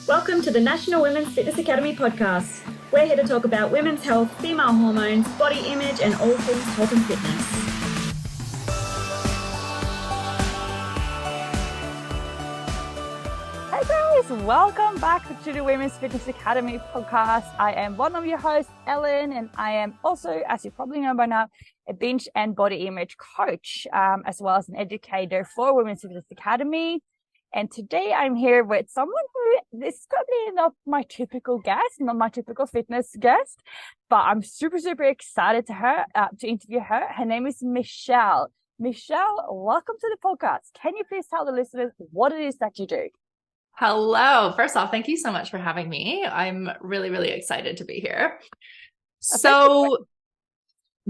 Welcome to the National Women's Fitness Academy podcast. We're here to talk about women's health, female hormones, body image, and all things health and fitness. Hey guys, welcome back to the Women's Fitness Academy podcast. I am one of your hosts, Ellen, and I am also, as you probably know by now, a binge and body image coach, as well as an educator for Women's Fitness Academy. And today I'm here with someone who this is probably not my typical guest, not my typical fitness guest, but I'm super excited to interview her. Her name is Michelle. Michelle, welcome to the podcast. Can you please tell the listeners what it is that you do? Hello. First off, thank you so much for having me. I'm really excited to be here. So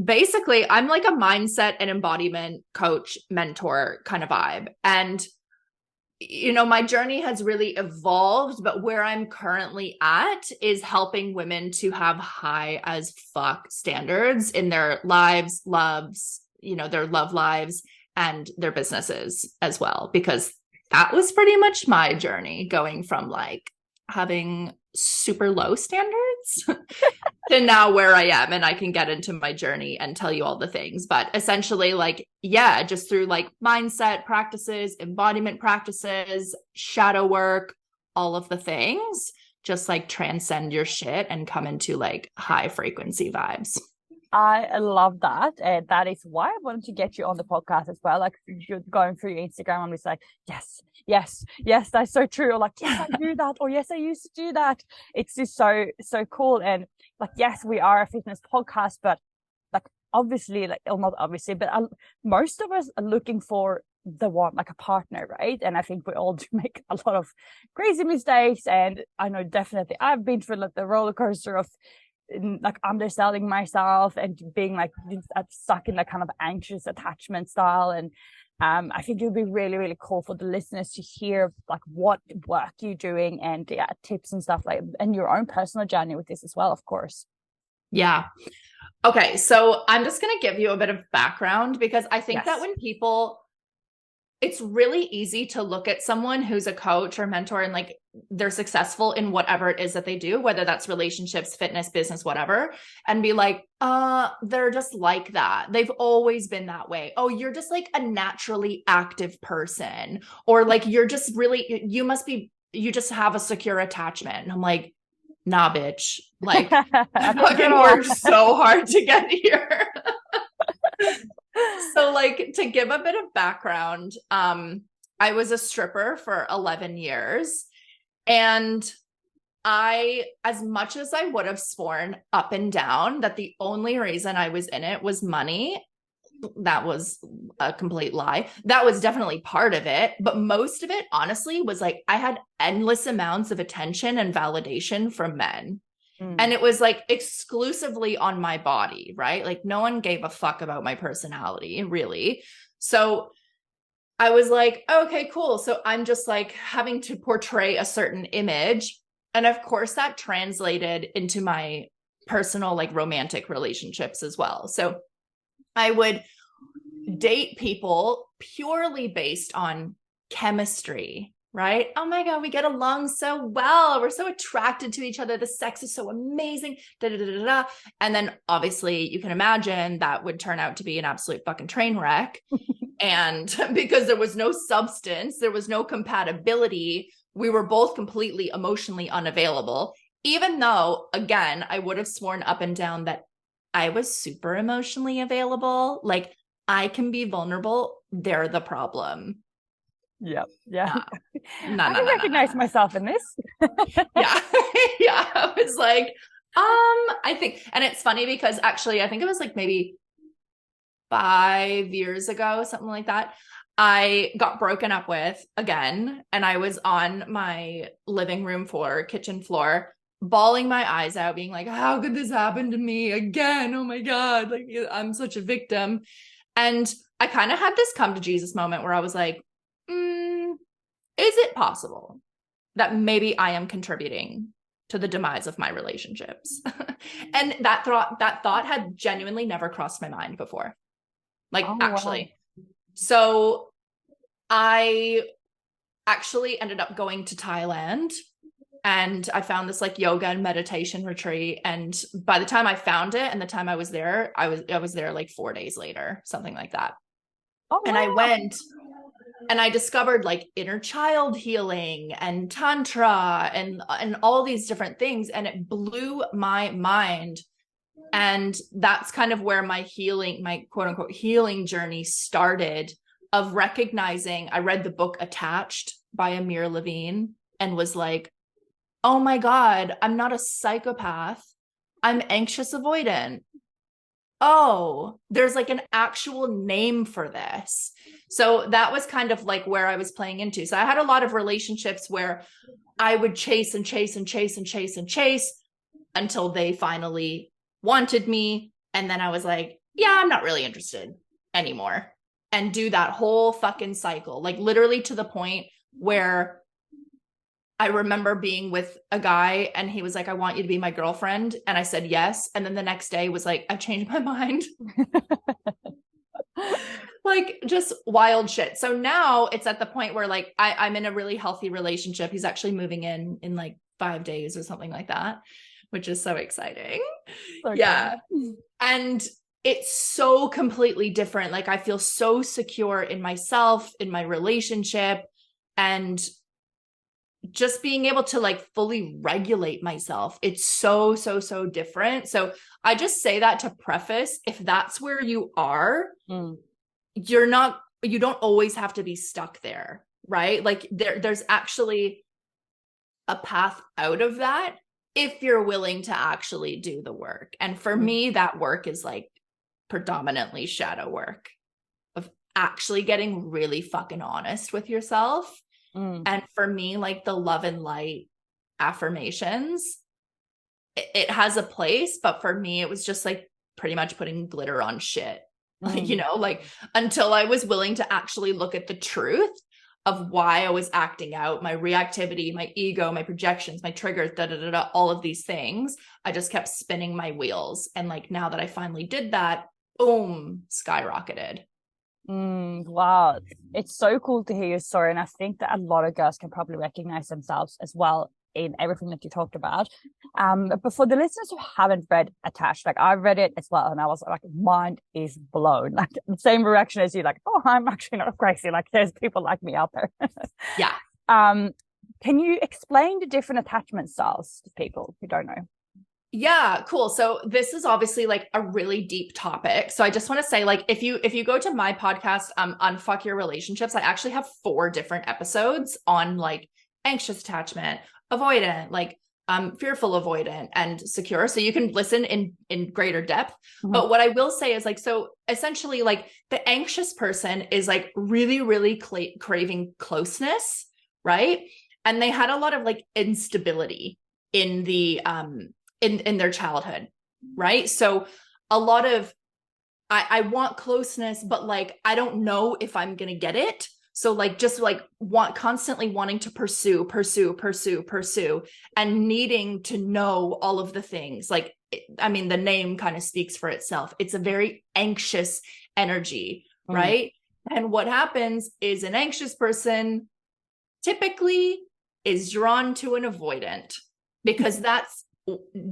basically, I'm like a mindset and embodiment coach, mentor kind of vibe. And my journey has really evolved, but where I'm currently at is helping women to have high as fuck standards in their lives, their love lives and their businesses as well, because that was pretty much my journey, going from like having super low standards to now where I am. And I can get into my journey and tell you all the things, but essentially just through like mindset practices, embodiment practices, shadow work, all of the things, just like transcend your shit and come into like high frequency vibes. I love that. And that is why I wanted to get you on the podcast as well. Like, you're going through your Instagram and it's like, yes, that's so true. Or like, yes, I do that. Or yes, I used to do that. It's just so cool. And like, yes, we are a fitness podcast, but like, obviously, not obviously, but most of us are looking for the one, like a partner, right? And I think we all do make a lot of crazy mistakes. And I know definitely I've been through like the roller coaster of like underselling myself and being like stuck in that kind of anxious attachment style. And I think it would be really cool for the listeners to hear like what work you're doing and tips and stuff like, and your own personal journey with this as well, of course. Yeah. Okay. So I'm just going to give you a bit of background, because I think that when it's really easy to look at someone who's a coach or mentor and like they're successful in whatever it is that they do, whether that's relationships, fitness, business, whatever, and be like, they're just like that. They've always been that way. Oh, you're just like a naturally active person, or like you're just really, you just have a secure attachment. And I'm like, nah, bitch. Like, I fucking worked so hard to get here. So like, to give a bit of background, I was a stripper for 11 years. And as much as I would have sworn up and down that the only reason I was in it was money, that was a complete lie. That was definitely part of it. But most of it, honestly, was like, I had endless amounts of attention and validation from men. And it was like exclusively on my body, right? Like no one gave a fuck about my personality, really. So I was like, okay, cool. So I'm just like having to portray a certain image. And of course that translated into my personal, like romantic relationships as well. So I would date people purely based on chemistry, right? Oh my God, we get along so well. We're so attracted to each other. The sex is so amazing. And then obviously you can imagine that would turn out to be an absolute fucking train wreck. And because there was no substance, there was no compatibility, we were both completely emotionally unavailable, even though, again, I would have sworn up and down that I was super emotionally available. Like I can be vulnerable. They're the problem. Yeah. I can recognize myself in this. Yeah. I was like, I think, and it's funny because actually, I think it was like maybe 5 years ago, something like that. I got broken up with again, and I was on my living room floor, kitchen floor, bawling my eyes out, being like, how could this happen to me again? Oh my God, like I'm such a victim. And I kind of had this come to Jesus moment where I was like, is it possible that maybe I am contributing to the demise of my relationships? And that thought had genuinely never crossed my mind before. Like, actually. Wow. So I actually ended up going to Thailand and I found this like yoga and meditation retreat. And by the time I found it and the time I was there, I was there like 4 days later, something like that. Oh, And wow. I went and I discovered like inner child healing and tantra and all these different things. And it blew my mind. And that's kind of where my healing, my quote unquote healing journey started, of recognizing, I read the book Attached by Amir Levine and was like, oh my God, I'm not a psychopath. I'm anxious avoidant. Oh, there's like an actual name for this. So that was kind of like where I was playing into. So I had a lot of relationships where I would chase and chase and chase and chase and chase until they finally wanted me. And then I was like, yeah, I'm not really interested anymore. And do that whole fucking cycle, like literally to the point where I remember being with a guy and he was like, I want you to be my girlfriend. And I said, yes. And then the next day was like, I've changed my mind. Like just wild shit. So now it's at the point where like, I'm in a really healthy relationship. He's actually moving in like 5 days or something like that, which is so exciting. So yeah. cool. And it's so completely different. Like I feel so secure in myself, in my relationship, and just being able to like fully regulate myself. It's so different. So I just say that to preface, if that's where you are, you don't always have to be stuck there, right? Like there's actually a path out of that if you're willing to actually do the work. And for me, that work is like predominantly shadow work of actually getting really fucking honest with yourself. And for me, like the love and light affirmations, it has a place, but for me, it was just like pretty much putting glitter on shit, you know, like until I was willing to actually look at the truth of why I was acting out, my reactivity, my ego, my projections, my triggers, all of these things. I just kept spinning my wheels. And like, now that I finally did that, boom, skyrocketed. Wow, it's so cool to hear your story, and I think that a lot of girls can probably recognize themselves as well in everything that you talked about. But for the listeners who haven't read Attached, like I've read it as well, and I was like, mind is blown. Like the same reaction as you, like, oh, I'm actually not crazy. Like there's people like me out there. Yeah. Can you explain the different attachment styles to people who don't know? Yeah, cool. So this is obviously like a really deep topic. So I just want to say, like, if you go to my podcast, Unfuck Your Relationships, I actually have 4 different episodes on like anxious attachment, avoidant, like fearful avoidant, and secure. So you can listen in greater depth. But what I will say is like, so essentially like the anxious person is like really craving closeness, right? And they had a lot of like instability in the in their childhood, right? So a lot of I want closeness, but like I don't know if I'm gonna get it. So like just like constantly wanting to pursue and needing to know all of the things. Like I mean, the name kind of speaks for itself. It's a very anxious energy, right? And what happens is an anxious person typically is drawn to an avoidant because that's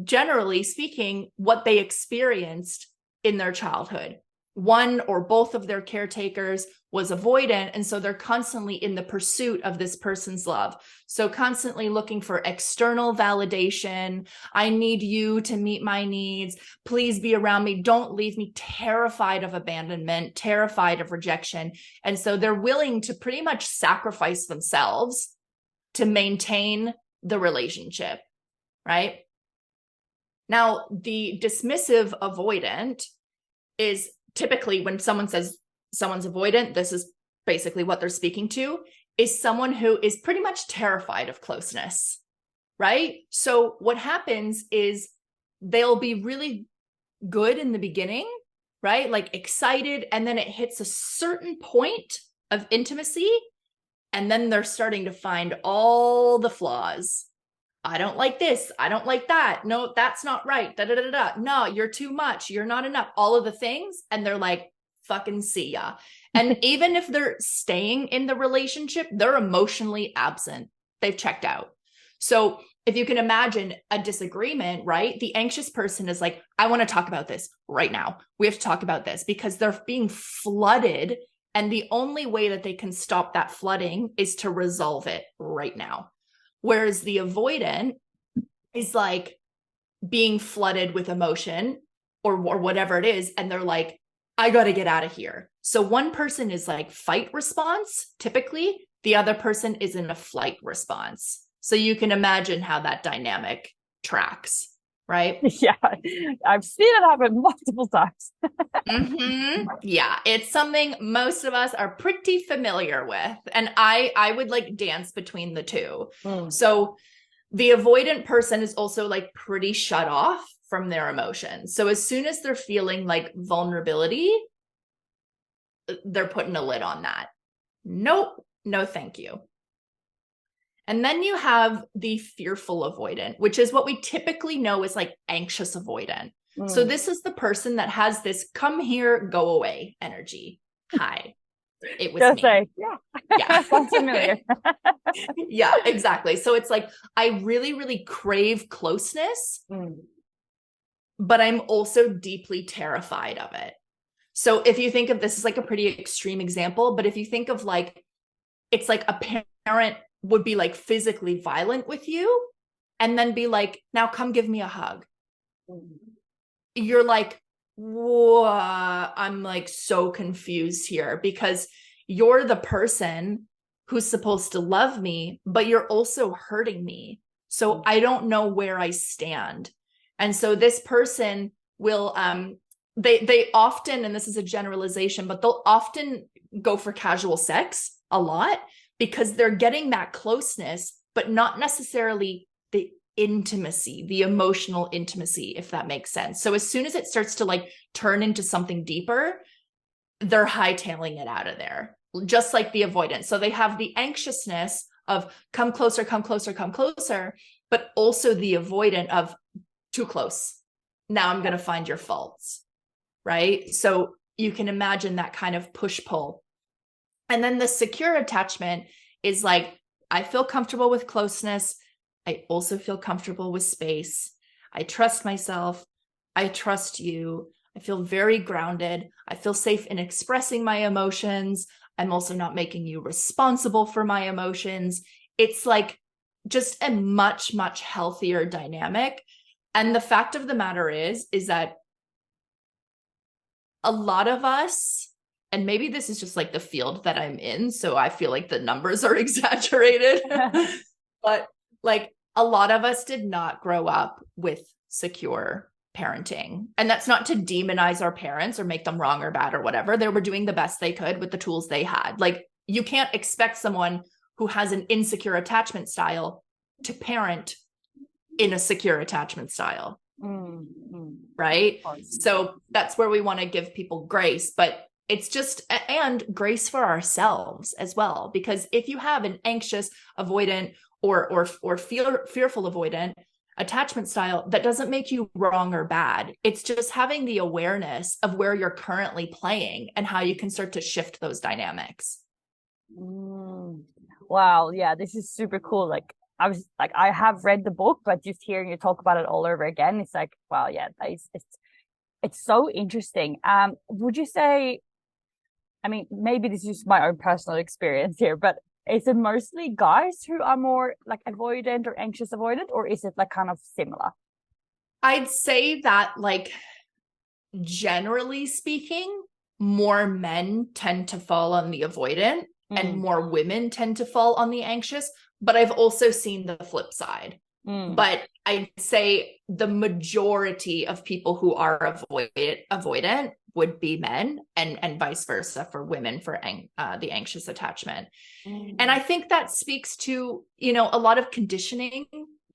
generally speaking what they experienced in their childhood. One or both of their caretakers was avoidant, and so they're constantly in the pursuit of this person's love. So constantly looking for external validation. I need you to meet my needs. Please be around me. Don't leave me. Terrified of abandonment, terrified of rejection. And so they're willing to pretty much sacrifice themselves to maintain the relationship, right? Now, the dismissive avoidant is typically when someone says someone's avoidant, this is basically what they're speaking to, is someone who is pretty much terrified of closeness, right? So what happens is they'll be really good in the beginning, right? Like excited, and then it hits a certain point of intimacy, and then they're starting to find all the flaws. I don't like this. I don't like that. No, that's not right. No, you're too much. You're not enough. All of the things. And they're like, fucking see ya. And even if they're staying in the relationship, they're emotionally absent. They've checked out. So if you can imagine a disagreement, right? The anxious person is like, I want to talk about this right now. We have to talk about this because they're being flooded. And the only way that they can stop that flooding is to resolve it right now. Whereas the avoidant is like being flooded with emotion or whatever it is. And they're like, I got to get out of here. So one person is like fight response, typically. The other person is in a flight response. So you can imagine how that dynamic tracks, right? Yeah, I've seen it happen multiple times. Yeah, it's something most of us are pretty familiar with. And I would like dance between the two. So the avoidant person is also like pretty shut off from their emotions. So as soon as they're feeling like vulnerability, they're putting a lid on that. Nope, no thank you. And then you have the fearful avoidant, which is what we typically know as like anxious avoidant. So this is the person that has this come here, go away energy. Hi, it was Just me. say, yeah. Sounds familiar. Yeah, exactly. So it's like, I really, really crave closeness, but I'm also deeply terrified of it. So if you think of this as like a pretty extreme example, but if you think of like, it's like a parent would be like physically violent with you and then be like, now come give me a hug. You're like, whoa, I'm like so confused here because you're the person who's supposed to love me, but you're also hurting me. So I don't know where I stand. And so this person will, they often, and this is a generalization, but they'll often go for casual sex a lot because they're getting that closeness, but not necessarily the intimacy, the emotional intimacy, if that makes sense. So as soon as it starts to like turn into something deeper, they're hightailing it out of there, just like the avoidance. So they have the anxiousness of come closer, come closer, come closer, but also the avoidant of too close. Now I'm going to find your faults, right? So you can imagine that kind of push-pull. And then the secure attachment is like, I feel comfortable with closeness. I also feel comfortable with space. I trust myself. I trust you. I feel very grounded. I feel safe in expressing my emotions. I'm also not making you responsible for my emotions. It's like just a much, much healthier dynamic. And the fact of the matter is that a lot of us, and maybe this is just like the field that I'm in, so I feel like the numbers are exaggerated, but like a lot of us did not grow up with secure parenting. And that's not to demonize our parents or make them wrong or bad or whatever. They were doing the best they could with the tools they had. Like you can't expect someone who has an insecure attachment style to parent in a secure attachment style. Right? So that's where we want to give people grace, but it's just, and grace for ourselves as well. Because if you have an anxious avoidant or fearful avoidant attachment style, that doesn't make you wrong or bad. It's just having the awareness of where you're currently playing and how you can start to shift those dynamics. Wow. Yeah, this is super cool. Like I have read the book, but just hearing you talk about it all over again, it's like, wow, yeah, it's so interesting. Would you say, I mean, maybe this is my own personal experience here, but is it mostly guys who are more like avoidant or anxious avoidant, or is it like kind of similar? I'd say that like generally speaking, more men tend to fall on the avoidant and more women tend to fall on the anxious. But I've also seen the flip side. But I'd say the majority of people who are avoidant would be men, and vice versa for women for the anxious attachment. And I think that speaks to, you know, a lot of conditioning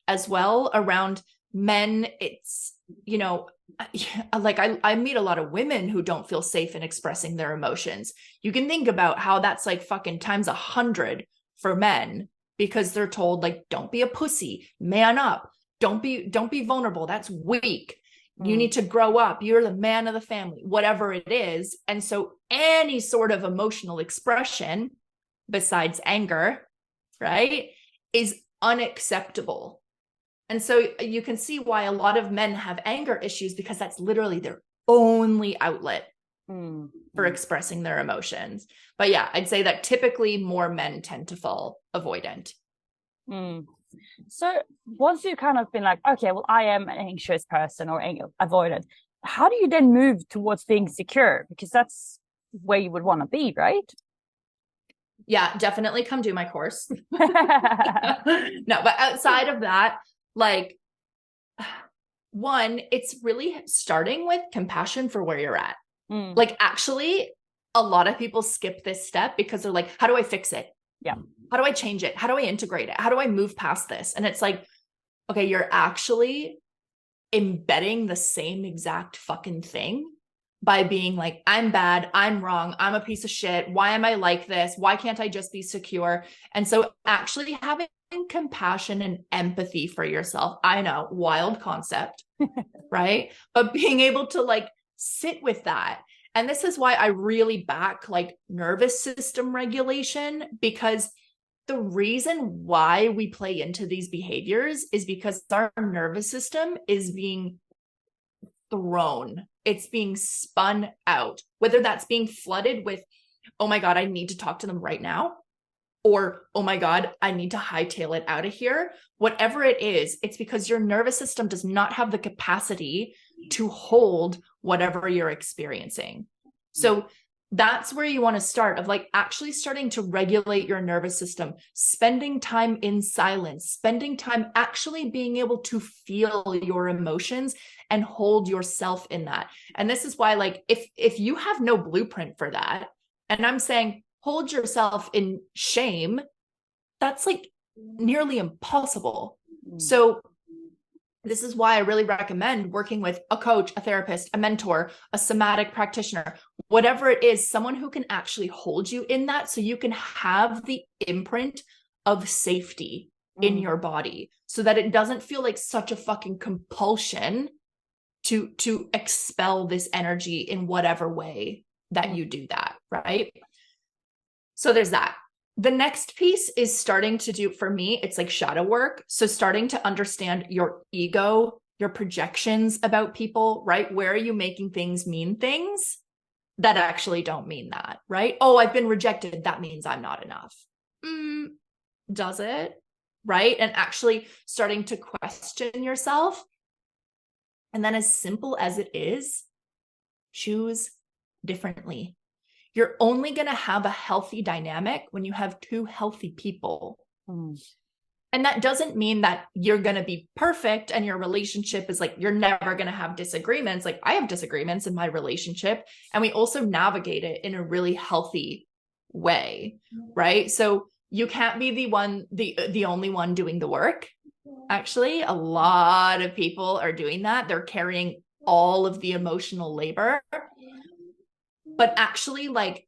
as well around men. It's, you know, like I meet a lot of women who don't feel safe in expressing their emotions. You can think about how that's like fucking times 100 for men, because they're told like, don't be a pussy, man up, don't be vulnerable, that's weak, you need to grow up, you're the man of the family, whatever it is. And so any sort of emotional expression besides anger, right, is unacceptable. And so you can see why a lot of men have anger issues, because that's literally their only outlet for expressing their emotions. But yeah, I'd say that typically more men tend to fall avoidant. So once you've kind of been like, okay, well, I am an anxious person or avoidant, how do you then move towards being secure? Because that's where you would want to be, right? Yeah, definitely come do my course. No, but outside of that, like, one, it's really starting with compassion for where you're at. Like, actually, a lot of people skip this step because they're like, how do I fix it? Yeah. How do I change it? How do I integrate it? How do I move past this? And it's like, okay, you're actually embedding the same exact fucking thing by being like, I'm bad, I'm wrong, I'm a piece of shit. Why am I like this? Why can't I just be secure? And so actually having compassion and empathy for yourself, I know, wild concept, right? But being able to like sit with that. And this is why I really back like nervous system regulation, because the reason why we play into these behaviors is because our nervous system is being thrown. It's being spun out, whether that's being flooded with, oh my God, I need to talk to them right now. Or, oh my God, I need to hightail it out of here. Whatever it is, it's because your nervous system does not have the capacity to hold whatever you're experiencing. So that's where you want to start, of like actually starting to regulate your nervous system, spending time in silence, spending time actually being able to feel your emotions and hold yourself in that. And this is why, like, if you have no blueprint for that, and I'm saying hold yourself in shame, that's like nearly impossible. So this is why I really recommend working with a coach, a therapist, a mentor, a somatic practitioner, whatever it is, someone who can actually hold you in that, so you can have the imprint of safety in your body, so that it doesn't feel like such a fucking compulsion to expel this energy in whatever way that you do that, right? So there's that. The next piece is starting to do, for me, it's like shadow work. So starting to understand your ego, your projections about people, right? Where are you making things mean things that actually don't mean that, right? Oh, I've been rejected. That means I'm not enough. Does it? Right? And actually starting to question yourself. And then, as simple as it is, choose differently. You're only going to have a healthy dynamic when you have two healthy people. And that doesn't mean that you're going to be perfect and your relationship is like, you're never going to have disagreements. Like, I have disagreements in my relationship, and we also navigate it in a really healthy way, right? So you can't be the only one doing the work. Actually, a lot of people are doing that. They're carrying all of the emotional labor. But actually, like,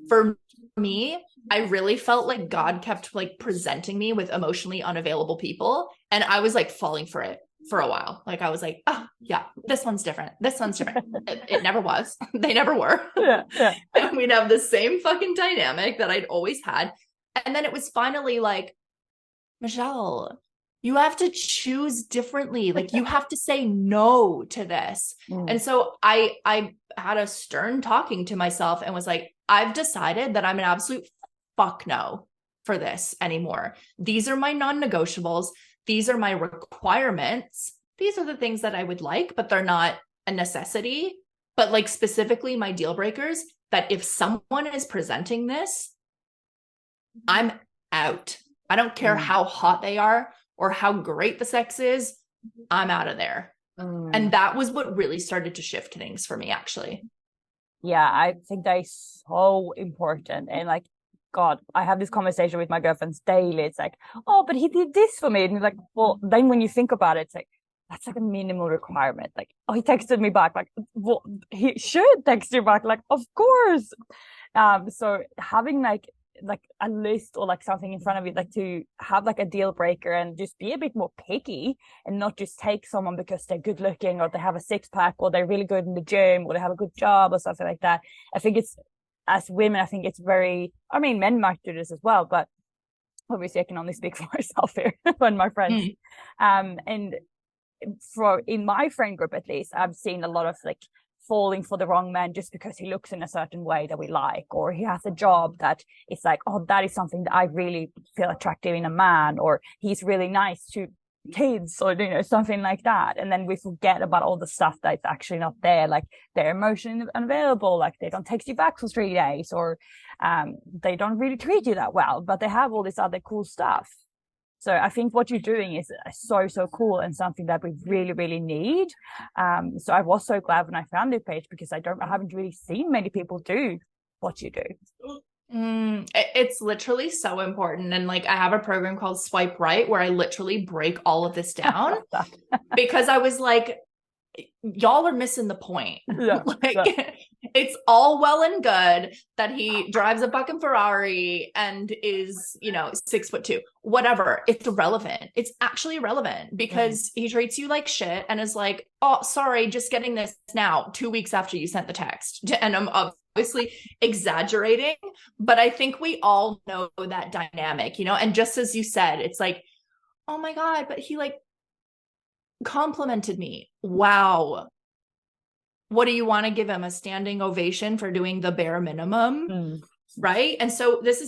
for me, I really felt like God kept like presenting me with emotionally unavailable people. And I was like falling for it for a while. Like, I was like, oh yeah, this one's different. This one's different. It never was. They never were. Yeah. And we'd have the same fucking dynamic that I'd always had. And then it was finally like, Michelle, you have to choose differently. Like, you have to say no to this. And so I had a stern talking to myself and was like, I've decided that I'm an absolute fuck no for this anymore. These are my non-negotiables. These are my requirements. These are the things that I would like, but they're not a necessity. But like, specifically my deal breakers, that if someone is presenting this, I'm out. I don't care how hot they are or how great the sex is. I'm out of there. And that was what really started to shift things for me, actually. Yeah, I think that is so important. And like, God, I have this conversation with my girlfriends daily. It's like, oh, but he did this for me. And it's like, well, then when you think about it, it's like, that's like a minimal requirement. Like, oh, he texted me back. Like, well, he should text you back. Like, of course. So having like a list or like something in front of you, like to have like a deal breaker and just be a bit more picky and not just take someone because they're good looking or they have a six pack or they're really good in the gym or they have a good job or something like that. I think it's, as women, I think it's very, I mean, men might do this as well, but obviously I can only speak for myself here and my friends. And in my friend group, at least, I've seen a lot of like falling for the wrong man just because he looks in a certain way that we like, or he has a job that it's like, oh, that is something that I really feel attractive in a man, or he's really nice to kids, or something like that. And then we forget about all the stuff that's actually not there, like they're emotionally unavailable, like they don't text you back for 3 days, or they don't really treat you that well, but they have all this other cool stuff. So I think what you're doing is so cool, and something that we really, really need. So I was so glad when I found your page, because I haven't really seen many people do what you do. It's literally so important. And like, I have a program called Swipe Right where I literally break all of this down because I was like, y'all are missing the point. It's all well and good that he drives a fucking Ferrari and is, 6'2", whatever. It's irrelevant. It's actually irrelevant because he treats you like shit and is like, oh, sorry, just getting this now, 2 weeks after you sent the text. And I'm obviously exaggerating, but I think we all know that dynamic, and just as you said, it's like, oh my God, but he like complimented me. Wow. What do you want to give him? A standing ovation for doing the bare minimum? Right. And so this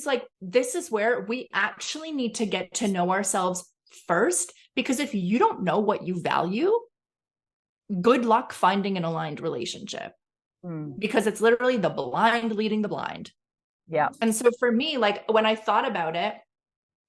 is where we actually need to get to know ourselves first, because if you don't know what you value, good luck finding an aligned relationship, because it's literally the blind leading the blind. Yeah. And so for me, like when I thought about it,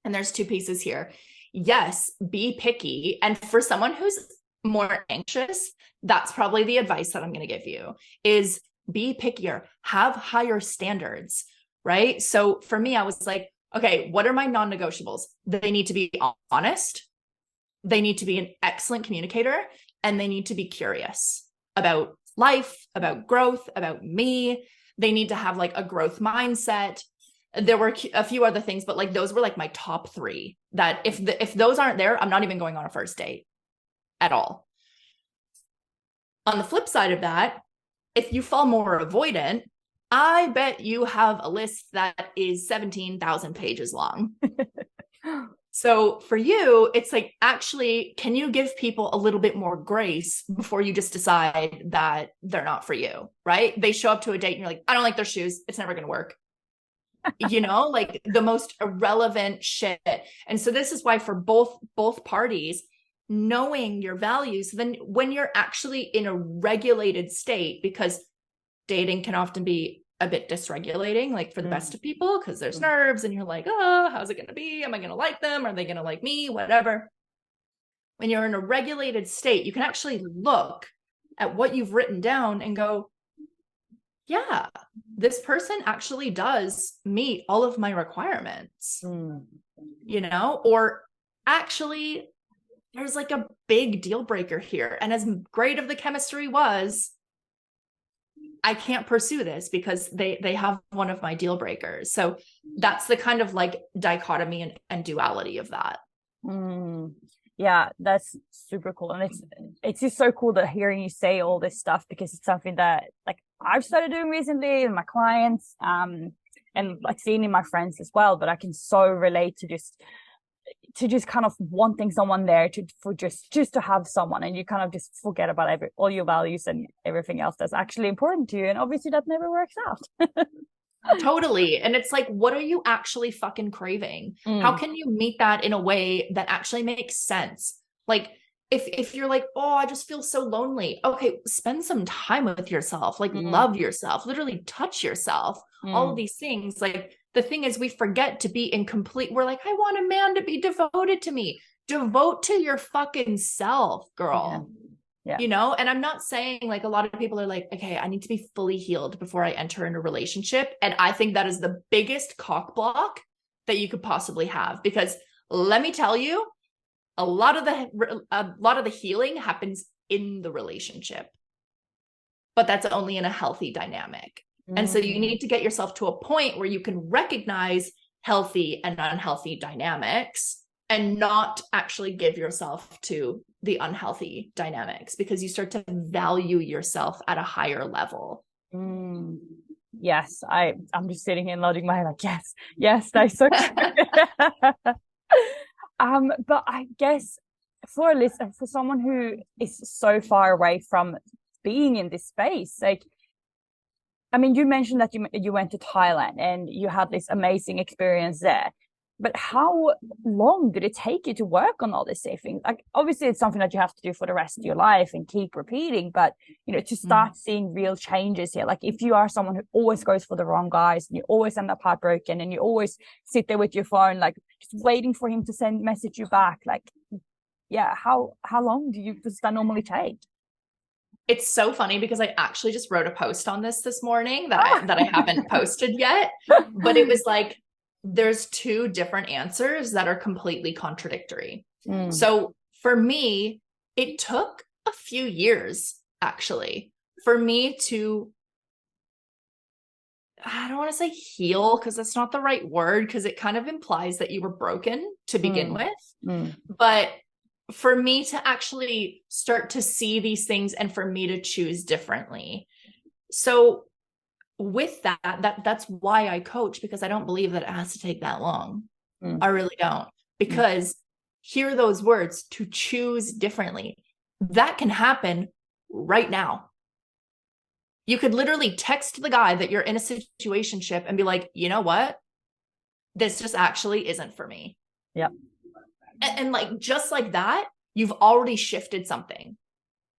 and there's 2 pieces here. Yes, be picky. And for someone who's more anxious, that's probably the advice that I'm going to give you is be pickier, have higher standards, right? So for me, I was like, okay, what are my non-negotiables? They need to be honest. They need to be an excellent communicator, and they need to be curious about life, about growth, about me. They need to have like a growth mindset. There were a few other things, but like those were like my top 3 that if those aren't there, I'm not even going on a first date at all. On the flip side of that, if you fall more avoidant, I bet you have a list that is 17,000 pages long. So for you, it's like, actually, can you give people a little bit more grace before you just decide that they're not for you, right? They show up to a date and you're like, I don't like their shoes. It's never going to work. Like the most irrelevant shit. And so this is why for both parties, knowing your values, then when you're actually in a regulated state, because dating can often be a bit dysregulating, like for the best of people, because there's nerves and you're like, oh, how's it going to be? Am I going to like them? Are they going to like me? Whatever. When you're in a regulated state, you can actually look at what you've written down and go, yeah, this person actually does meet all of my requirements, or actually there's like a big deal breaker here. And as great of the chemistry was, I can't pursue this because they have one of my deal breakers. So that's the kind of like dichotomy and duality of that. Yeah, that's super cool. And it's just so cool that hearing you say all this stuff, because it's something that like I've started doing recently with my clients, and like seeing in my friends as well. But I can so relate to just kind of wanting someone there for just to have someone, and you kind of just forget about all your values and everything else that's actually important to you. And obviously that never works out. Totally. And it's like, what are you actually fucking craving? How can you meet that in a way that actually makes sense? Like if you're like, oh, I just feel so lonely. Okay, spend some time with yourself, like love yourself, literally touch yourself, all of these things. Like the thing is, we forget to be incomplete. We're like, I want a man to be devoted to me. Devote to your fucking self, girl. Yeah. And I'm not saying like a lot of people are like, okay, I need to be fully healed before I enter into a relationship. And I think that is the biggest cock block that you could possibly have, because let me tell you, a lot of the healing happens in the relationship, but that's only in a healthy dynamic. And so you need to get yourself to a point where you can recognize healthy and unhealthy dynamics and not actually give yourself to the unhealthy dynamics, because you start to value yourself at a higher level. Yes, I'm just sitting here nodding my head like, yes, that's so true. But I guess for a listener, for someone who is so far away from being in this space, like, I mean, you mentioned that you went to Thailand and you had this amazing experience there. But how long did it take you to work on all these safe things? Like, obviously, it's something that you have to do for the rest of your life and keep repeating. But to start seeing real changes here, like if you are someone who always goes for the wrong guys and you always end up heartbroken and you always sit there with your phone, like just waiting for him to message you back, like, yeah, how long does that normally take? It's so funny because I actually just wrote a post on this morning that I haven't posted yet, but it was like, there's two different answers that are completely contradictory. So for me, it took a few years actually for me to, I don't want to say heal because that's not the right word, because it kind of implies that you were broken to begin with. But for me to actually start to see these things and for me to choose differently. So with that's why I coach, because I don't believe that it has to take that long. I really don't, because hear those words, to choose differently, that can happen right now. You could literally text the guy that you're in a situationship and be like, you know what? This just actually isn't for me. Yep. And like, just like that, you've already shifted something.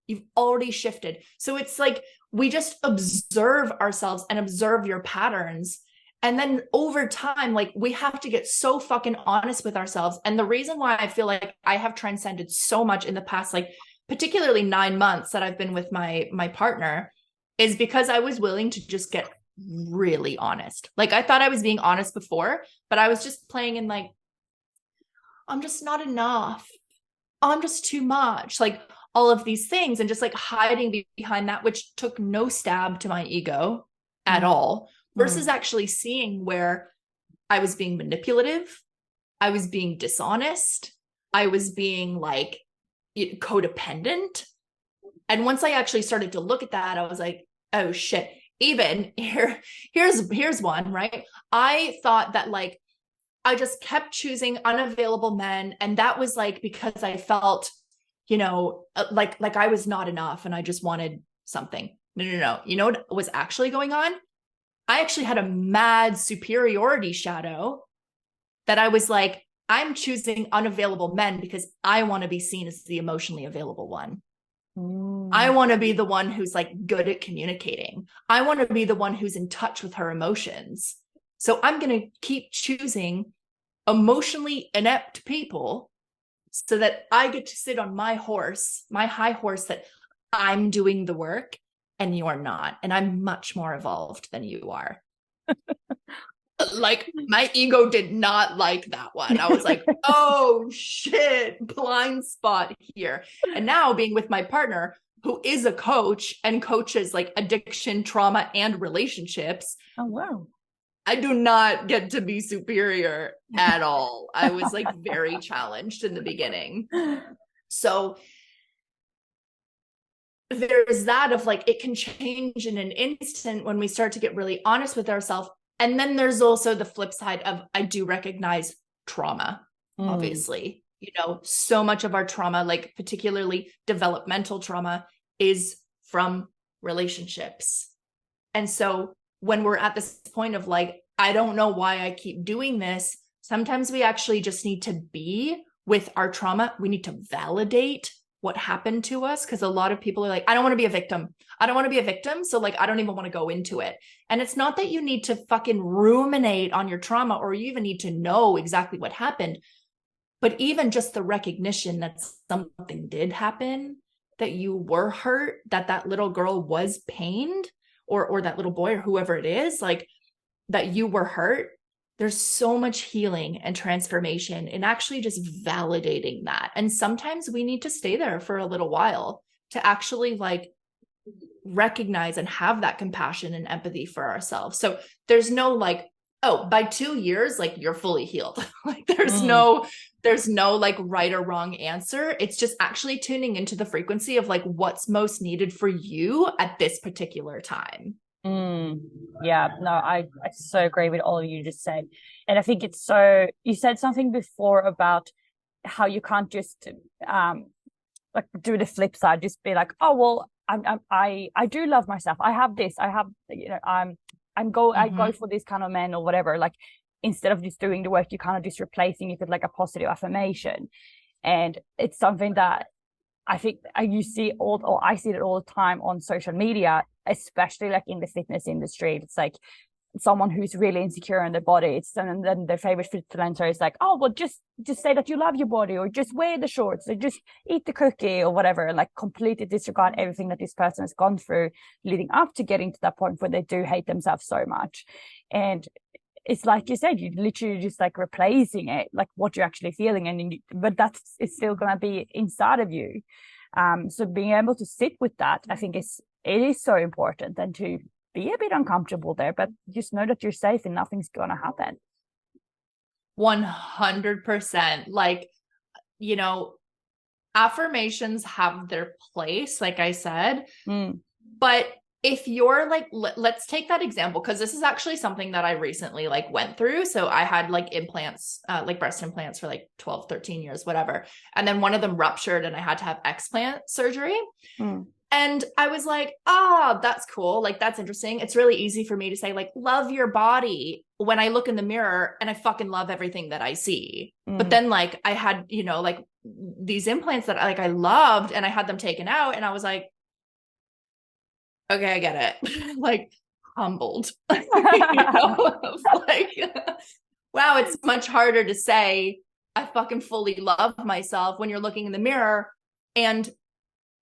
You've already shifted. So it's like, we just observe ourselves and observe your patterns. And then over time, like we have to get so fucking honest with ourselves. And the reason why I feel like I have transcended so much in the past, like particularly 9 months that I've been with my partner, is because I was willing to just get really honest. Like I thought I was being honest before, but I was just playing in like, I'm just not enough. I'm just too much. Like all of these things, and just like hiding behind that, which took no stab to my ego at all, versus actually seeing where I was being manipulative, I was being dishonest, I was being like codependent. And once I actually started to look at that, I was like, oh shit. Even here's one, right? I thought that like I just kept choosing unavailable men, and that was like because I felt, like I was not enough and I just wanted something. No. You know what was actually going on? I actually had a mad superiority shadow that I was like, I'm choosing unavailable men because I want to be seen as the emotionally available one. I want to be the one who's like good at communicating. I want to be the one who's in touch with her emotions. So I'm going to keep choosing emotionally inept people so that I get to sit on my horse, my high horse, that I'm doing the work and you're not. And I'm much more evolved than you are. Like my ego did not like that one. I was like, oh shit, blind spot here. And now being with my partner, who is a coach and coaches like addiction, trauma, and relationships. Oh, wow. I do not get to be superior at all. I was like very challenged in the beginning. So there's that of like, it can change in an instant when we start to get really honest with ourselves. And then there's also the flip side of, I do recognize trauma, obviously. So much of our trauma, like particularly developmental trauma, is from relationships. And so when we're at this point of like, I don't know why I keep doing this, sometimes we actually just need to be with our trauma. We need to validate what happened to us, because a lot of people are like, I don't want to be a victim. I don't want to be a victim. So like, I don't even want to go into it. And it's not that you need to fucking ruminate on your trauma, or you even need to know exactly what happened. But even just the recognition that something did happen, that you were hurt, that little girl was pained, or that little boy or whoever it is, like that you were hurt. There's so much healing and transformation in actually just validating that. And sometimes we need to stay there for a little while to actually like recognize and have that compassion and empathy for ourselves. So there's no like, oh, by 2 years, like you're fully healed. Like there's no like right or wrong answer. It's just actually tuning into the frequency of like what's most needed for you at this particular time. Yeah, no, I so agree with all you just said. And I think it's so, you said something before about how you can't just like do the flip side, just be like, oh well, I do love myself, I have this, I have, you know, I go for this kind of man or whatever. Like, instead of just doing the work, you kind of just replacing it with like a positive affirmation. And it's something that I think you see or I see it all the time on social media, especially like in the fitness industry. It's like someone who's really insecure in their body. It's, and then their favorite influencer is like, oh well, just say that you love your body, or just wear the shorts, or just eat the cookie or whatever, and like completely disregard everything that this person has gone through leading up to getting to that point where they do hate themselves so much. And it's like you said, you literally just like replacing it, like what you're actually feeling, and but that's, it's still gonna be inside of you. So being able to sit with that, I think it is so important, and to be a bit uncomfortable there, but just know that you're safe and nothing's gonna happen. 100%. Like, you know, affirmations have their place, like I said, but if you're like, let's take that example, because this is actually something that I recently like went through. So I had like implants, like breast implants for like 12, 13 years, whatever. And then one of them ruptured and I had to have explant surgery. And I was like, that's cool. Like, that's interesting. It's really easy for me to say like, love your body when I look in the mirror and I fucking love everything that I see. But then like I had, you know, like these implants that like I loved, and I had them taken out, and I was like, okay, I get it. Like, humbled. You know? Like, wow, it's much harder to say I fucking fully love myself when you're looking in the mirror and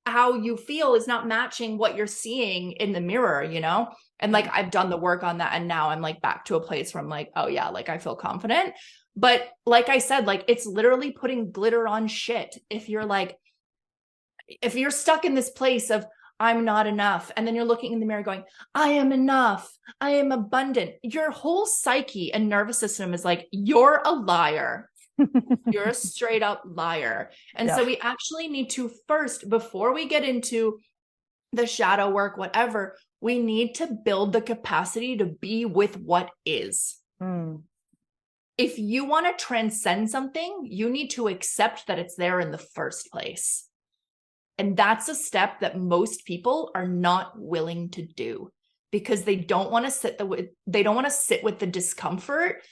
how you feel is not matching what you're seeing in the mirror, you know? And like, I've done the work on that, and now I'm like back to a place where I'm like, oh yeah, like I feel confident. But like I said, like, it's literally putting glitter on shit. If you're stuck in this place of I'm not enough, and then you're looking in the mirror going, I am enough, I am abundant, your whole psyche and nervous system is like, you're a liar. You're a straight up liar. And so we actually need to first, before we get into the shadow work, whatever, we need to build the capacity to be with what is. If you want to transcend something, you need to accept that it's there in the first place. And that's a step that most people are not willing to do, because they don't want to sit with the discomfort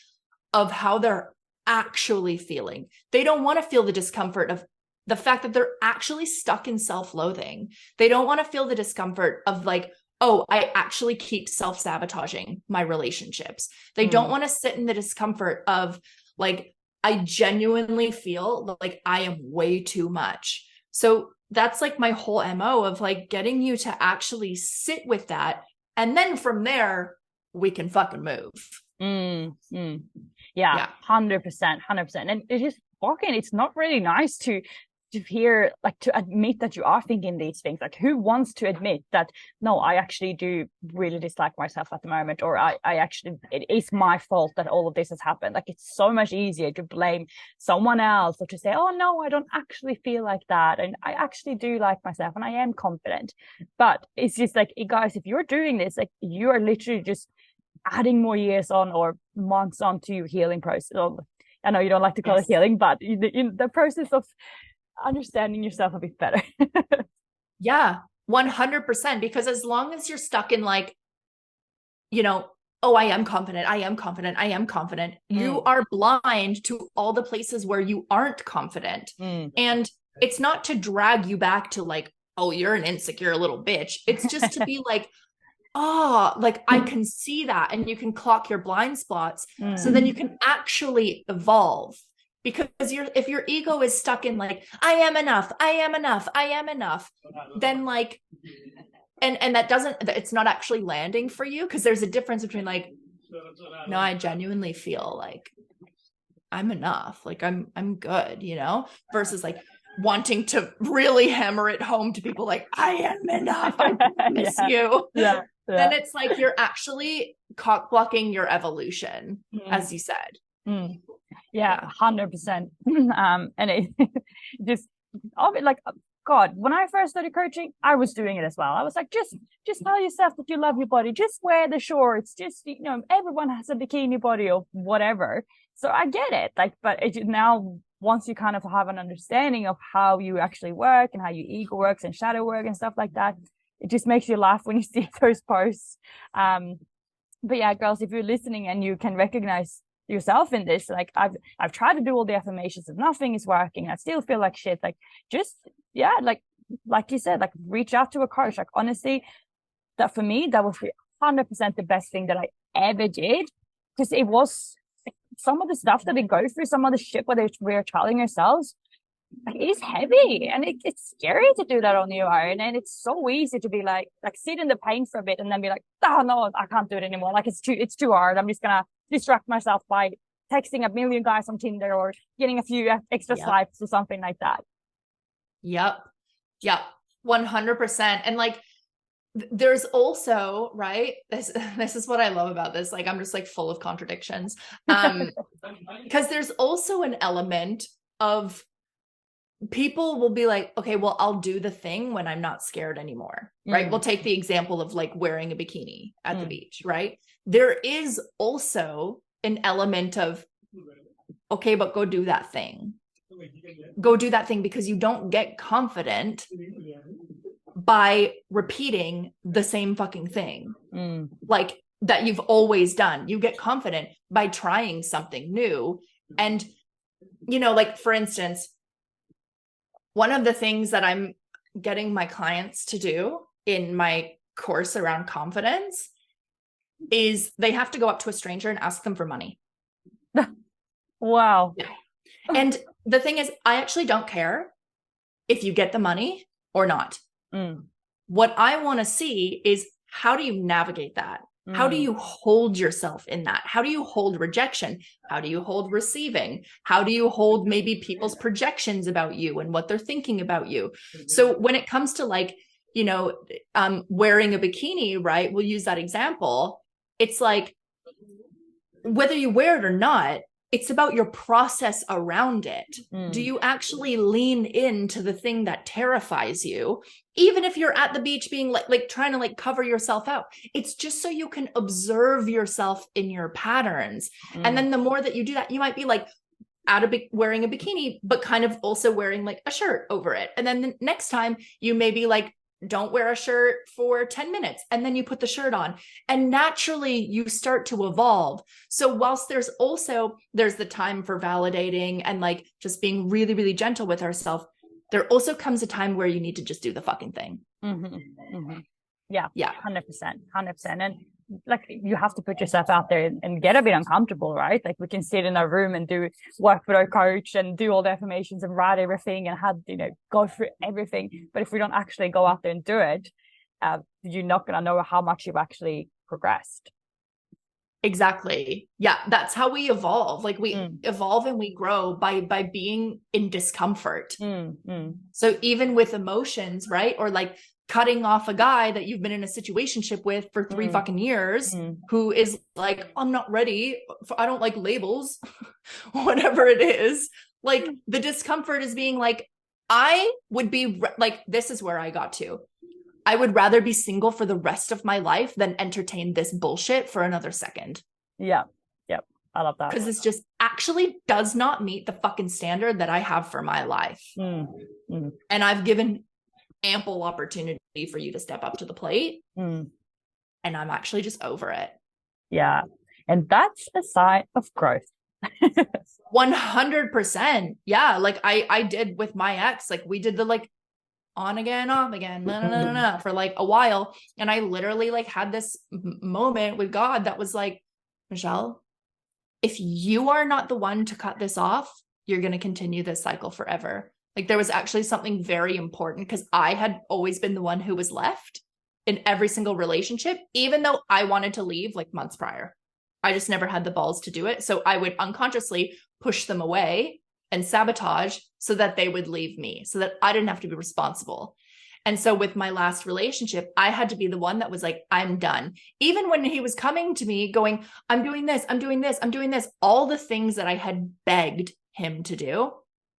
of how they're actually feeling. They don't want to feel the discomfort of the fact that they're actually stuck in self-loathing. They don't want to feel the discomfort of like, oh, I actually keep self-sabotaging my relationships. They don't want to sit in the discomfort of like, I genuinely feel like I am way too much. So that's like my whole MO of like getting you to actually sit with that. And then from there, we can fucking move. Yeah, 100%. And it is fucking, it's not really nice to hear, like, to admit that you are thinking these things. Like, who wants to admit that, no, I actually do really dislike myself at the moment, or I actually, it is my fault that all of this has happened. Like, it's so much easier to blame someone else, or to say, oh no, I don't actually feel like that, and I actually do like myself, and I am confident. But it's just like, guys, if you're doing this, like, you are literally just adding more years on or months on to your healing process. I know you don't like to call it healing, but in the process of understanding yourself a bit better. Yeah, 100%. Because as long as you're stuck in like, you know, oh, I am confident, you are blind to all the places where you aren't confident. And it's not to drag you back to like, oh, you're an insecure little bitch. It's just to be like, oh, like I can see that, and you can clock your blind spots, so then you can actually evolve. Because if your ego is stuck in like, I am enough, then like, and that it's not actually landing for you, because there's a difference between like, no, I genuinely feel like I'm enough, like I'm good, you know, versus like wanting to really hammer it home to people like, I am enough, I miss you. Then it's like you're actually cock blocking your evolution, as you said. Yeah, 100%. And it just, like, God, when I first started coaching, I was doing it as well. I was like, just tell yourself that you love your body. Just wear the shorts. Just, you know, everyone has a bikini body or whatever. So I get it. Like, but now, once you kind of have an understanding of how you actually work and how your ego works and shadow work and stuff like that, it just makes you laugh when you see those posts. But yeah, girls, if you're listening and you can recognize yourself in this, like I've tried to do all the affirmations and nothing is working. I still feel like shit. Like, just, yeah, like you said, like reach out to a coach. Like, honestly, that for me, that was 100% the best thing that I ever did, because it was some of the stuff that we go through, some of the shit where we're telling ourselves, like, it is heavy and it's scary to do that on your own. And it's so easy to be like sit in the pain for a bit and then be like, oh no, I can't do it anymore. Like, it's too hard. I'm just gonna distract myself by texting a million guys on Tinder or getting a few extra swipes or something like that. Yep. 100%. And like, there's also, right, this is what I love about this. Like, I'm just like full of contradictions. Because there's also an element of people will be like, okay, well, I'll do the thing when I'm not scared anymore, right? We'll take the example of like wearing a bikini at the beach, right? There is also an element of, okay, but go do that thing. Go do that thing, because you don't get confident by repeating the same fucking thing, like that you've always done. You get confident by trying something new. And, you know, like, for instance, one of the things that I'm getting my clients to do in my course around confidence is they have to go up to a stranger and ask them for money. Wow. Yeah. And the thing is, I actually don't care if you get the money or not. What I want to see is, how do you navigate that? How do you hold yourself in that? How do you hold rejection? How do you hold receiving? How do you hold maybe people's projections about you and what they're thinking about you? So when it comes to like, you know, wearing a bikini, right? We'll use that example. It's like, whether you wear it or not, it's about your process around it. Do you actually lean into the thing that terrifies you? Even if you're at the beach being like trying to like cover yourself out, it's just so you can observe yourself in your patterns. And then the more that you do that, you might be like wearing a bikini, but kind of also wearing like a shirt over it. And then the next time you may be like, don't wear a shirt for 10 minutes. And then you put the shirt on, and naturally you start to evolve. So whilst there's the time for validating and like just being really, really gentle with ourselves, there also comes a time where you need to just do the fucking thing. Yeah. 100%. And like, you have to put yourself out there and get a bit uncomfortable, right? Like, we can sit in our room and do work with our coach and do all the affirmations and write everything and have, you know, go through everything. But if we don't actually go out there and do it, you're not going to know how much you've actually progressed. Exactly. Yeah. That's how we evolve. Like, we evolve and we grow by being in discomfort. So even with emotions, right? Or like cutting off a guy that you've been in a situationship with for 3 fucking years, who is like, I'm not ready. I don't like labels, whatever it is. Like, the discomfort is being like, I would be like, this is where I got to. I would rather be single for the rest of my life than entertain this bullshit for another second. Yeah. Yep. I love that. Because this just actually does not meet the fucking standard that I have for my life. And I've given ample opportunity for you to step up to the plate. And I'm actually just over it. Yeah. And that's a sign of growth. 100%. Yeah. Like I did with my ex, like we did the like on again, off again, for like a while. And I literally like had this moment with God that was like, Michelle, if you are not the one to cut this off, you're going to continue this cycle forever. Like, there was actually something very important, because I had always been the one who was left in every single relationship, even though I wanted to leave like months prior. I just never had the balls to do it. So I would unconsciously push them away and sabotage so that they would leave me, so that I didn't have to be responsible. And so with my last relationship, I had to be the one that was like, I'm done. Even when he was coming to me going, I'm doing this, I'm doing this, I'm doing this, all the things that I had begged him to do.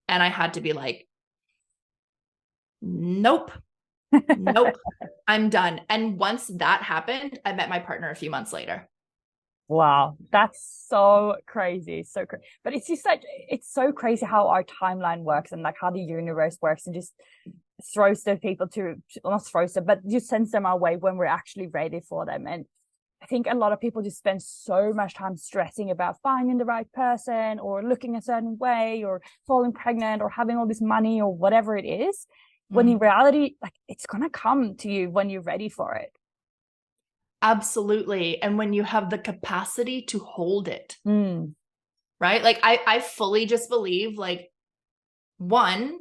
And I had to be like, nope, I'm done. And once that happened, I met my partner a few months later. Wow, that's so crazy. So crazy. But it's just like, it's so crazy how our timeline works and like how the universe works, and just throws the people to, not throws them, but just sends them our way when we're actually ready for them. And I think a lot of people just spend so much time stressing about finding the right person, or looking a certain way, or falling pregnant, or having all this money, or whatever it is. When in reality, like, it's going to come to you when you're ready for it. Absolutely. And when you have the capacity to hold it, right? Like I fully just believe, like, one,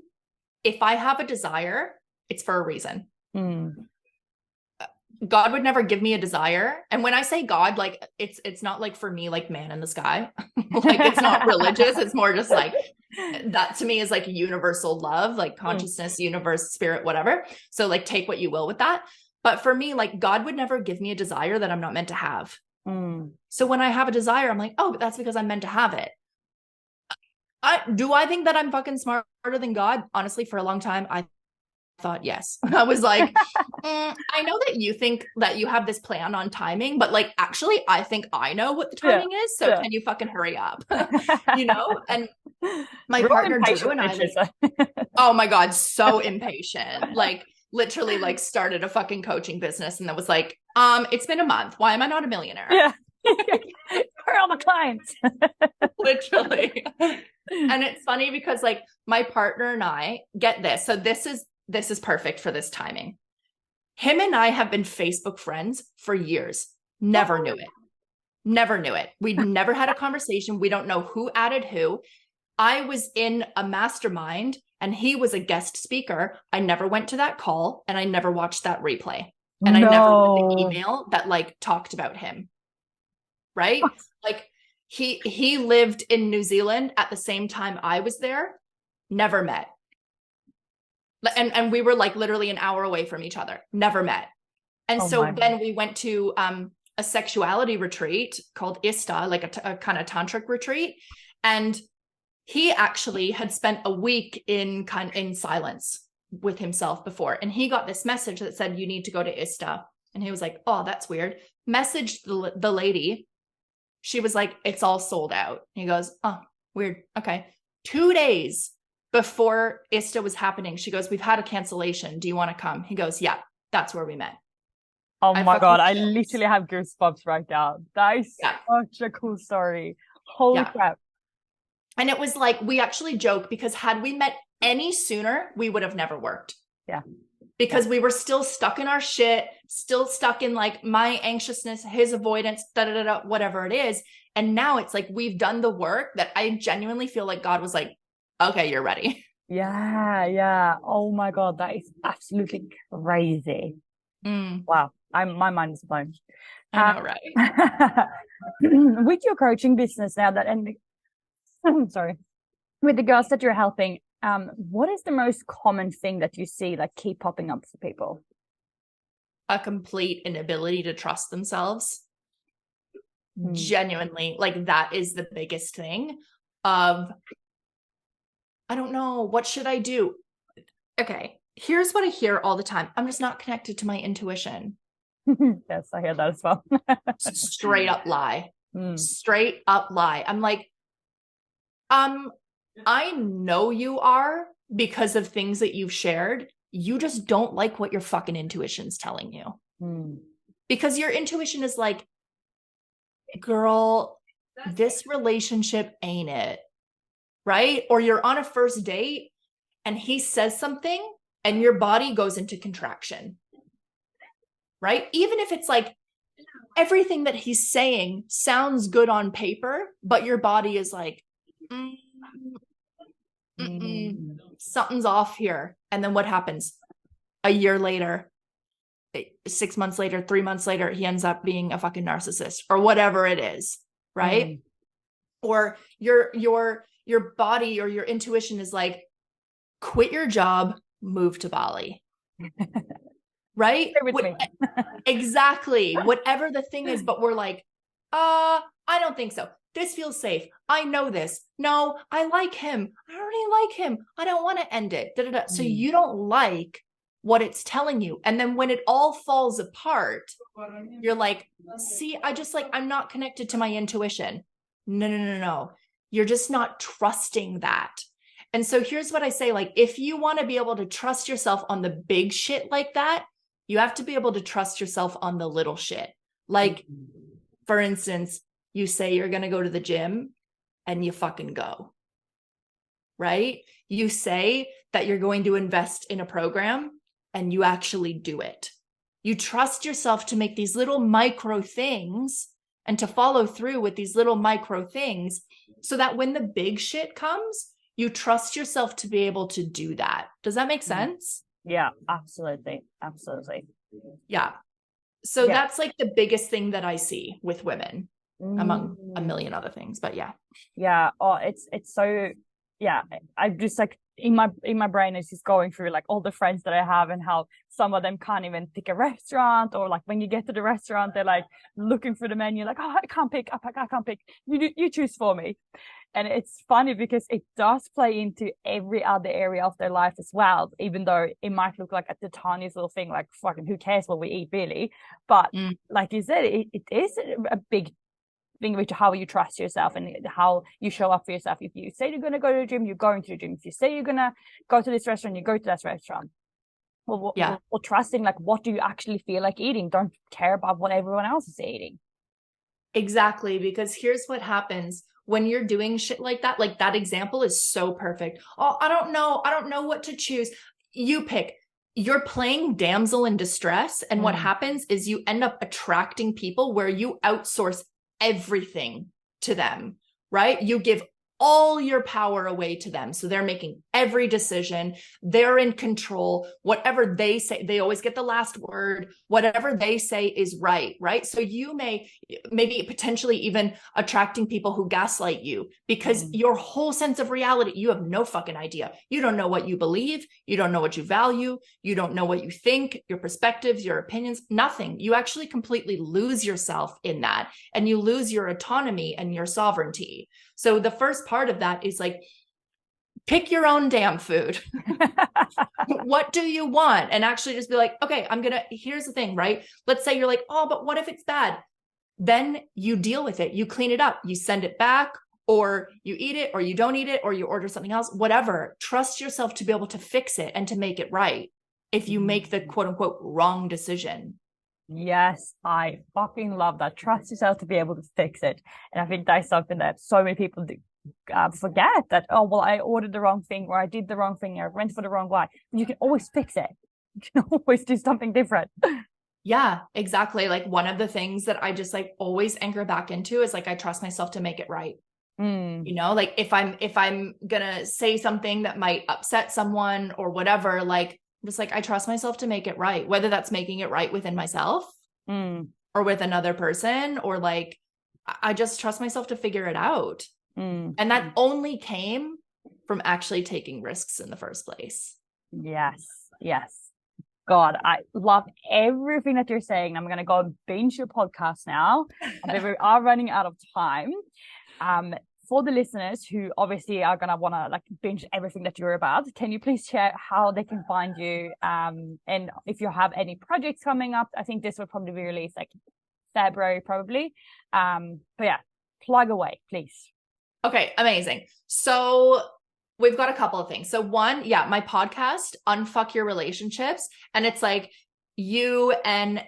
if I have a desire, it's for a reason. God would never give me a desire. And when I say God, like, it's not like for me, like man in the sky, like it's not religious. It's more just like, that to me is like universal love, like consciousness, universe, spirit, whatever. So like, take what you will with that. But for me, like, God would never give me a desire that I'm not meant to have. So when I have a desire, I'm like, oh, but that's because I'm meant to have it. Do I think that I'm fucking smarter than God? Honestly, for a long time, I thought yes. I was like, I know that you think that you have this plan on timing, but like, actually, I think I know what the timing is. So can you fucking hurry up? You know? And my partner Drew and I, like, oh my God, so impatient. Like, literally, like, started a fucking coaching business, and that was like, it's been a month. Why am I not a millionaire? Yeah. Where are all the clients? Literally. And it's funny because like my partner and I get this. So this is perfect for this timing. Him and I have been Facebook friends for years. Never knew it. We'd never had a conversation. We don't know who added who. I was in a mastermind and he was a guest speaker. I never went to that call, and I never watched that replay. And I never read the email that like talked about him. Right? Like he lived in New Zealand at the same time I was there. Never met. And we were like literally an hour away from each other. Never met. And so then we went to a sexuality retreat called ISTA, like a kind of tantric retreat. And he actually had spent a week in silence with himself before. And he got this message that said, you need to go to ISTA. And he was like, oh, that's weird. Messaged the lady. She was like, it's all sold out. He goes, oh, weird. Okay. 2 days before ISTA was happening, she goes, we've had a cancellation. Do you want to come? He goes, yeah, that's where we met. Oh my God. I literally have goosebumps right now. That is such a cool story. Holy crap. And it was like, we actually joke, because had we met any sooner, we would have never worked. Yeah. Because we were still stuck in our shit, still stuck in like my anxiousness, his avoidance, whatever it is. And now it's like, we've done the work that I genuinely feel like God was like, okay, you're ready. Yeah. Yeah. Oh my God. That is absolutely crazy. Wow. My mind is blown. I know, right? With your coaching business now sorry, with the girls that you're helping, what is the most common thing that you see like keep popping up for people? A complete inability to trust themselves. Genuinely, like, that is the biggest thing of, I don't know, what should I do? Okay, here's what I hear all the time. I'm just not connected to my intuition. Yes, I hear that as well. Straight up lie. Straight up lie. I'm like, I know you are, because of things that you've shared. You just don't like what your fucking intuition's telling you. Because your intuition is like, girl, this relationship ain't it. Right? Or you're on a first date and he says something and your body goes into contraction. Right? Even if it's like, everything that he's saying sounds good on paper, but your body is like, something's off here. And then what happens? A year later, 6 months later, 3 months later, he ends up being a fucking narcissist or whatever it is. Right? Or your body or your intuition is like, quit your job, move to Bali. Right? Exactly. Whatever the thing is, but we're like, I don't think so. This feels safe. I know this. No, I like him. I already like him. I don't want to end it. Da, da, da. So you don't like what it's telling you. And then when it all falls apart, you're like, see, I'm not connected to my intuition. No. You're just not trusting that. And so here's what I say, like, if you want to be able to trust yourself on the big shit like that, you have to be able to trust yourself on the little shit. Like, for instance, you say you're going to go to the gym and you fucking go, right? You say that you're going to invest in a program and you actually do it. You trust yourself to make these little micro things and to follow through with these little micro things so that when the big shit comes, you trust yourself to be able to do that. Does that make sense? Yeah, absolutely. Absolutely. Yeah. So that's like the biggest thing that I see with women among a million other things, but yeah. Yeah. Oh, it's so, yeah. I just like in my brain is just going through like all the friends that I have and how some of them can't even pick a restaurant, or like when you get to the restaurant, they're like looking for the menu, like, oh, I can't pick. You choose for me. And it's funny because it does play into every other area of their life as well, even though it might look like the tiniest little thing, like fucking who cares what we eat really. But like you said, it is a big thing with how you trust yourself and how you show up for yourself. If you say you're going to go to the gym, you're going to the gym. If you say you're going to go to this restaurant, you go to that restaurant. Or trusting, like, what do you actually feel like eating? Don't care about what everyone else is eating. Exactly, because here's what happens when you're doing shit like that. Like, that example is so perfect. Oh, I don't know what to choose. You pick. You're playing damsel in distress. And what happens is you end up attracting people where you outsource everything to them, right? You give all your power away to them. So they're making every decision. They're in control. Whatever they say, they always get the last word. Whatever they say is right, right? So you maybe potentially even attracting people who gaslight you because your whole sense of reality, you have no fucking idea. You don't know what you believe. You don't know what you value. You don't know what you think, your perspectives, your opinions, nothing. You actually completely lose yourself in that, and you lose your autonomy and your sovereignty. So the first part of that is like, pick your own damn food. What do you want? And actually just be like, okay, here's the thing, right? Let's say you're like, oh, but what if it's bad? Then you deal with it. You clean it up. You send it back, or you eat it, or you don't eat it, or you order something else, whatever. Trust yourself to be able to fix it and to make it right if you make the quote unquote wrong decision. Yes, I fucking love that. Trust yourself to be able to fix it. And I think that's something that so many people do, forget that, oh, well, I ordered the wrong thing, or I did the wrong thing, or I went for the wrong way. You can always fix it. You can always do something different. Yeah, exactly. Like, one of the things that I just like always anchor back into is like, I trust myself to make it right. You know, like if I'm gonna say something that might upset someone or whatever, like, just like, I trust myself to make it right, whether that's making it right within myself or with another person, or like, I just trust myself to figure it out. And that only came from actually taking risks in the first place. Yes. God, I love everything that you're saying. I'm going to go and binge your podcast now. We are running out of time. For the listeners who obviously are going to want to like binge everything that you're about, can you please share how they can find you? And if you have any projects coming up, I think this will probably be released like February, probably. But yeah, plug away, please. Okay, amazing. So we've got a couple of things. So one, my podcast, Unfuck Your Relationships. And it's like UNF*CK.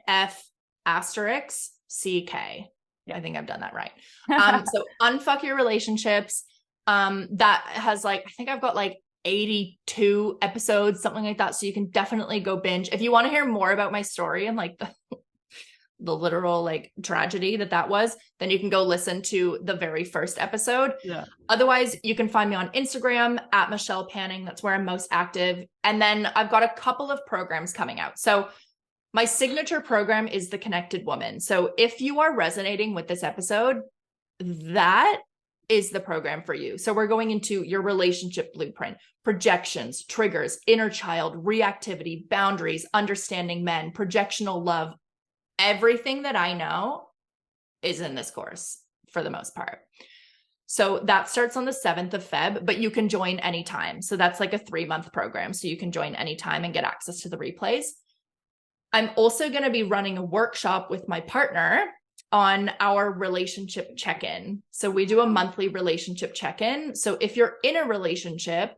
I think I've done that right. So Unfuck Your Relationships. That has like, I think I've got like 82 episodes, something like that. So you can definitely go binge. If you want to hear more about my story and like the literal like tragedy that was, then you can go listen to the very first episode. Yeah. Otherwise, you can find me on Instagram at Michelle Panning. That's where I'm most active. And then I've got a couple of programs coming out. So my signature program is The Connected Woman. So if you are resonating with this episode, that is the program for you. So we're going into your relationship blueprint, projections, triggers, inner child, reactivity, boundaries, understanding men, projectional love. Everything that I know is in this course for the most part. So that starts on the 7th of Feb, but you can join anytime. So that's like a 3-month program. So you can join anytime and get access to the replays. I'm also going to be running a workshop with my partner on our relationship check-in. So we do a monthly relationship check-in. So if you're in a relationship,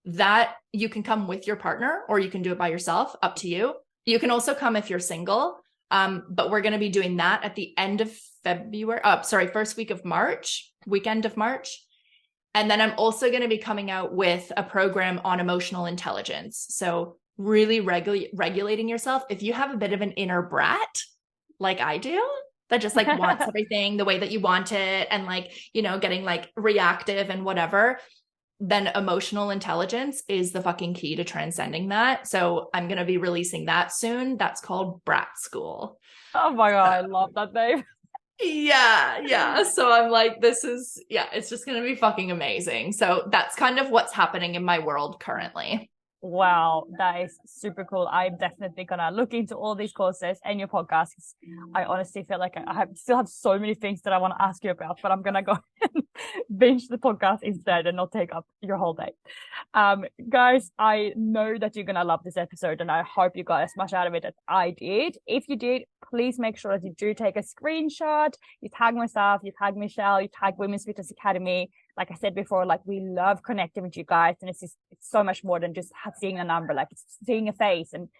that you can come with your partner or you can do it by yourself, up to you. You can also come if you're single. But we're going to be doing that at the end of February. First week of March, weekend of March. And then I'm also going to be coming out with a program on emotional intelligence. So really regulating yourself. If you have a bit of an inner brat, like I do, that just like wants everything the way that you want it and like, you know, getting like reactive and whatever, then emotional intelligence is the fucking key to transcending that. So I'm going to be releasing that soon. That's called Brat School. Oh my God, I love that name. Yeah. So I'm like, it's just going to be fucking amazing. So that's kind of what's happening in my world currently. Wow, that is super cool. I'm definitely gonna look into all these courses and your podcast. I honestly feel like I still have so many things that I want to ask you about, but I'm gonna go and binge the podcast instead and not take up your whole day. Guys, I know that you're gonna love this episode and I hope you got as much out of it as I did. If you did, please make sure that you do take a screenshot. You tag myself, you tag Michelle, you tag Women's Fitness Academy. Like I said before, like we love connecting with you guys, and it's so much more than just seeing a number. Like it's seeing a face and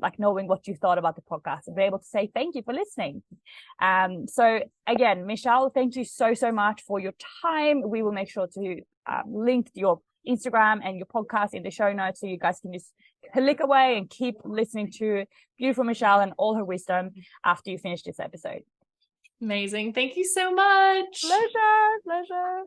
like knowing what you thought about the podcast and be able to say thank you for listening. So again, Michelle, thank you so much for your time. We will make sure to link your Instagram and your podcast in the show notes so you guys can just click away and keep listening to beautiful Michelle and all her wisdom after you finish this episode. Amazing. Thank you so much. Pleasure.